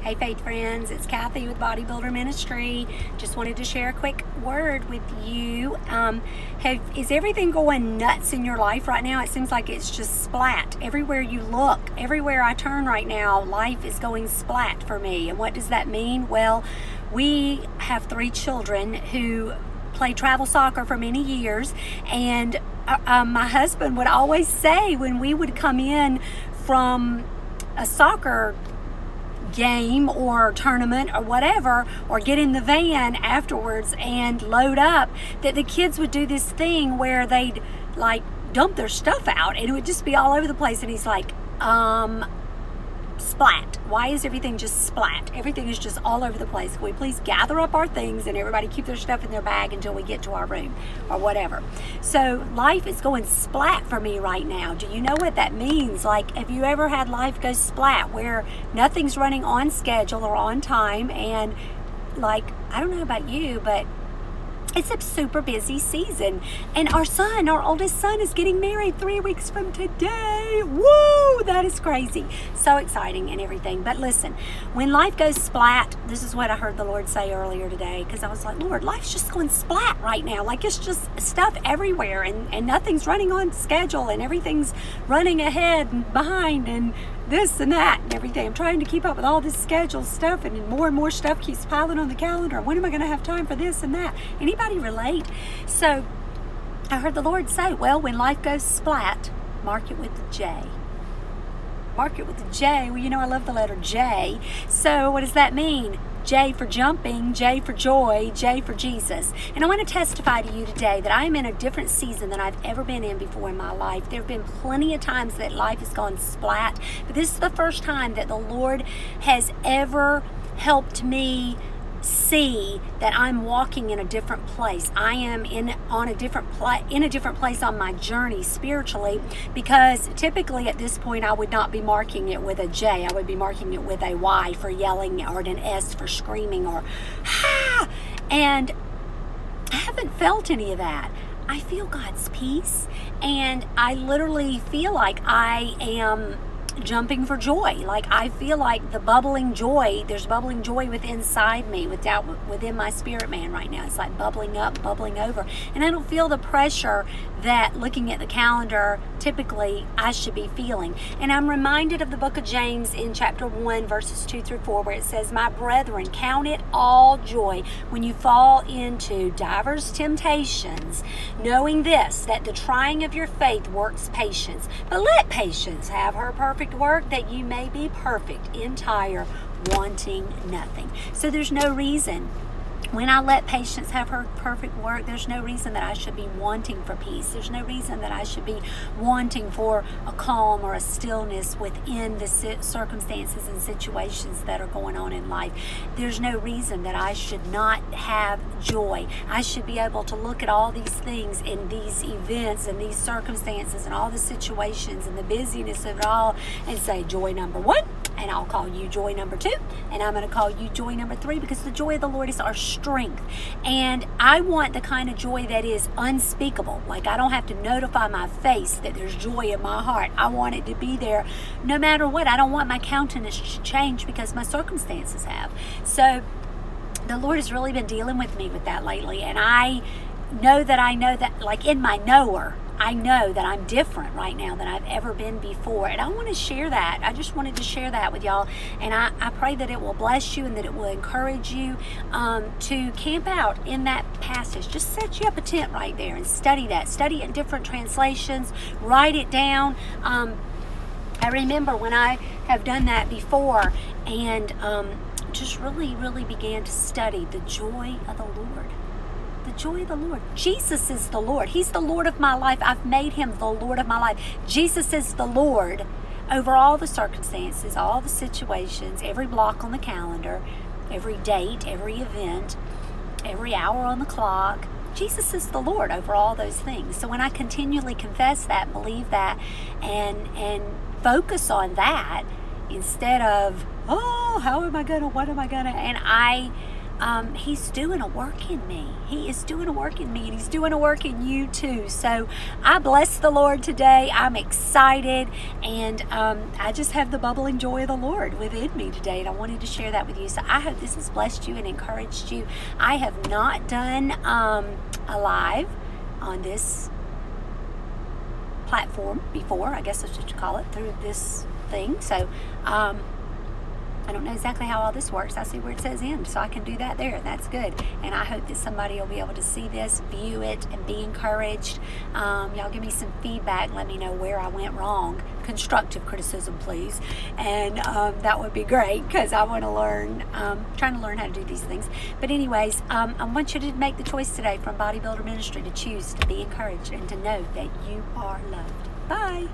Hey Faith friends, it's Kathy with Bodybuilder Ministry. Just wanted to share a quick word with you. Is everything going nuts in your life right now? It seems like it's just splat. Everywhere you look, everywhere I turn right now, life is going splat for me. And what does that mean? Well, we have 3 children who played travel soccer for many years, and my husband would always say when we would come in from a soccer game or tournament or whatever, or get in the van afterwards and load up, that the kids would do this thing where they'd like dump their stuff out and it would just be all over the place. And he's like, splat. Why is everything just splat? Everything is just all over the place. Can we please gather up our things and everybody keep their stuff in their bag until we get to our room or whatever? So life is going splat for me right now. Do you know what that means? Like, have you ever had life go splat where nothing's running on schedule or on time? And like, I don't know about you, but it's a super busy season, and our oldest son is getting married 3 weeks from today. Woo, that is crazy. So exciting and everything. But listen, when life goes splat, this is what I heard the Lord say earlier today, because I was like, Lord, life's just going splat right now. Like, it's just stuff everywhere, and nothing's running on schedule, and everything's running ahead and behind, and this and that and everything. I'm trying to keep up with all this schedule stuff, and more stuff keeps piling on the calendar. When am I going to have time for this and that? Anybody relate? So I heard the Lord say, well, when life goes splat, mark it with a J. Mark it with a J. Well, you know I love the letter J. So what does that mean? J for jumping, J for joy, J for Jesus. And I want to testify to you today that I am in a different season than I've ever been in before in my life. There have been plenty of times that life has gone splat, but this is the first time that the Lord has ever helped me see that I'm walking in a different place. I am in a different place on my journey spiritually, because typically at this point I would not be marking it with a J. I would be marking it with a Y for yelling, or an S for screaming, or ha! And I haven't felt any of that. I feel God's peace, and I literally feel like I am jumping for joy. Like, I feel like the bubbling joy, there's bubbling joy inside me, within my spirit man right now. It's like bubbling up, bubbling over. And I don't feel the pressure that, looking at the calendar, typically I should be feeling. And I'm reminded of the book of James in chapter 1, verses 2 through 4, where it says, my brethren, count it all joy when you fall into divers temptations, knowing this, that the trying of your faith works patience. But let patience have her perfect work, that you may be perfect, entire, wanting nothing. So there's no reason, when I let patience have her perfect work, there's no reason that I should be wanting for peace. There's no reason that I should be wanting for a calm or a stillness within the circumstances and situations that are going on in life. There's no reason that I should not have joy. I should be able to look at all these things and these events and these circumstances and all the situations and the busyness of it all and say, joy number 1, and I'll call you joy number 2, and I'm going to call you joy number 3, because the joy of the Lord is our strength. And I want the kind of joy that is unspeakable. Like, I don't have to notify my face that there's joy in my heart. I want it to be there no matter what. I don't want my countenance to change because my circumstances have. So the Lord has really been dealing with me with that lately, and I know that, like, in my knower, I know that I'm different right now than I've ever been before. And I want to share that. I just wanted to share that with y'all. And I pray that it will bless you and that it will encourage you to camp out in that passage. Just set you up a tent right there and study that. Study it in different translations. Write it down. I remember when I have done that before, and just really began to study the joy of the Lord. The joy of the Lord. Jesus is the Lord. He's the Lord of my life. I've made him the Lord of my life. Jesus is the Lord over all the circumstances, all the situations, every block on the calendar, every date, every event, every hour on the clock. Jesus is the Lord over all those things. So when I continually confess that, believe that, and focus on that, instead of, oh, how am I gonna, what am I gonna, and He's doing a work in me. He is doing a work in me, and He's doing a work in you too. So I bless the Lord today. I'm excited, and I just have the bubbling joy of the Lord within me today, and I wanted to share that with you. So I hope this has blessed you and encouraged you. I have not done a live on this platform before, I guess that's what you call it, through this thing. So I don't know exactly how all this works. I see where it says end, so I can do that there. That's good. And I hope that somebody will be able to see this, view it, and be encouraged. Y'all give me some feedback. Let me know where I went wrong. Constructive criticism, please. And that would be great, because I want to learn, trying to learn how to do these things. But anyways, I want you to make the choice today from Bodybuilder Ministry to choose to be encouraged and to know that you are loved. Bye.